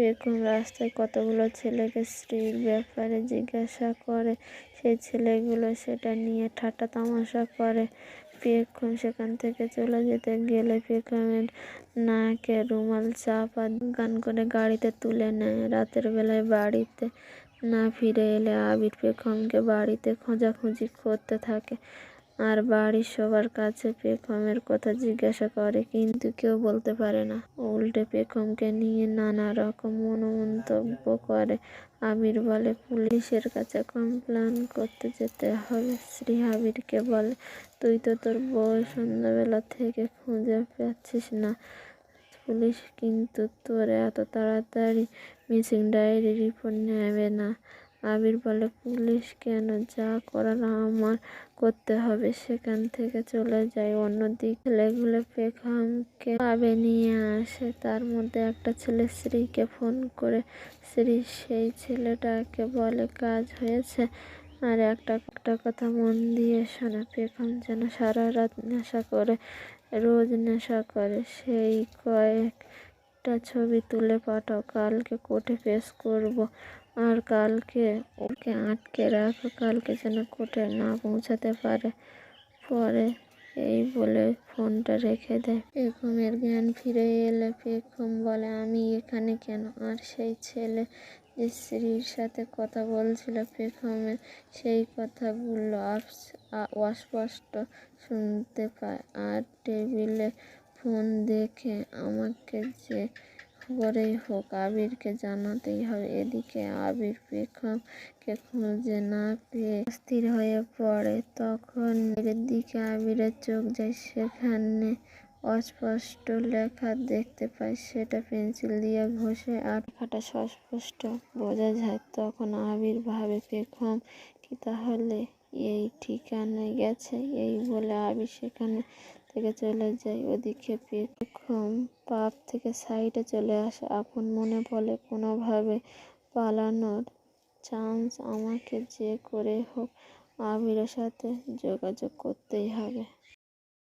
পেখম রাস্তায় কতগুলো ছেলেকে স্ত্রীর ব্যাপারে জিজ্ঞাসা করে। সেই ছেলেগুলো সেটা নিয়ে ঠাট্টা তামাশা করে। পেখম সেখান থেকে চলে যেতে গেলে পেখমের নাকে রুমাল চাপা গান করে গাড়িতে তুলে নেয়। রাতের বেলায় বাড়িতে না ফিরে এলে আবির পেখমকে বাড়িতে খোঁজাখুঁজি করতে থাকে আর বাড়ির সবার কাছে পেখমের কথা জিজ্ঞাসা করে, কিন্তু কেউ বলতে পারে না। উল্টে পেখমকে নিয়ে নানা রকম মন্তব্য করে। আবির বলে পুলিশের কাছে কমপ্লেন করতে যেতে হবে। শ্রী আবিরকে বলে, তুই তো তোর বউ সন্ধ্যাবেলা থেকে খুঁজে পাচ্ছিস না, পুলিশ কিন্তু তোর এত তাড়াতাড়ি মিসিং ডায়েরি রিপোর্ট নেবে না। আবির বলে, পুলিশ কেন, যা করার আমার করতে হবে। সেখান থেকে চলে যায়। অন্যদিকে ছেলেগুলো পেখমকে পাবে নিয়ে আসে। তার মধ্যে একটা ছেলে শ্রীকে ফোন করে। শ্রী সেই ছেলেটাকে বলে, কাজ হয়েছে। আর একটা কথা মন দিয়ে শোনা, পেখম যেন সারা রাত নেশা করে, রোজ নেশা করে। সেই কয়েকটা ছবি তুলে পাঠাও, কালকে কোর্টে পেশ করব। আর কালকে ওকে আটকে রাখো, কালকে যেন কোর্টে না পৌঁছাতে পারে। পরে এই বলে ফোনটা রেখে দেয়। পেখমের জ্ঞান ফিরে এলে পেখম বলে, আমি এখানে কেন? আর সেই ছেলে যে স্ত্রীর সাথে কথা বলছিল পেখমের, সেই কথাগুলো অস্পষ্ট শুনতে পায়। আর টেবিলে ফোন দেখে আমাকে যে খবরেই হোক আবিরকে জানাতেই হবে। এদিকে আবির পেখমকে খুঁজে না পেয়ে অস্থির হয়ে পড়ে। তখন এর দিকে আবিরের চোখ যায়। সেখানে অস্পষ্ট লেখা দেখতে পায়। সেটা পেন্সিল দিয়ে ঘষে আর লেখাটা স্পষ্ট বোঝা যায়। তখন আবির ভাবে, পেখম কি তাহলে এই ঠিকানায় গেছে? এই বলে আবির সেখান থেকে চলে যায়। ওদিকে পেখম পাব থেকে সাইডে চলে আসে। আপন মনে বলে, কোনোভাবে পালানোর চান্স আমাকে যে করে হোক আবিরের সাথে যোগাযোগ করতেই হবে।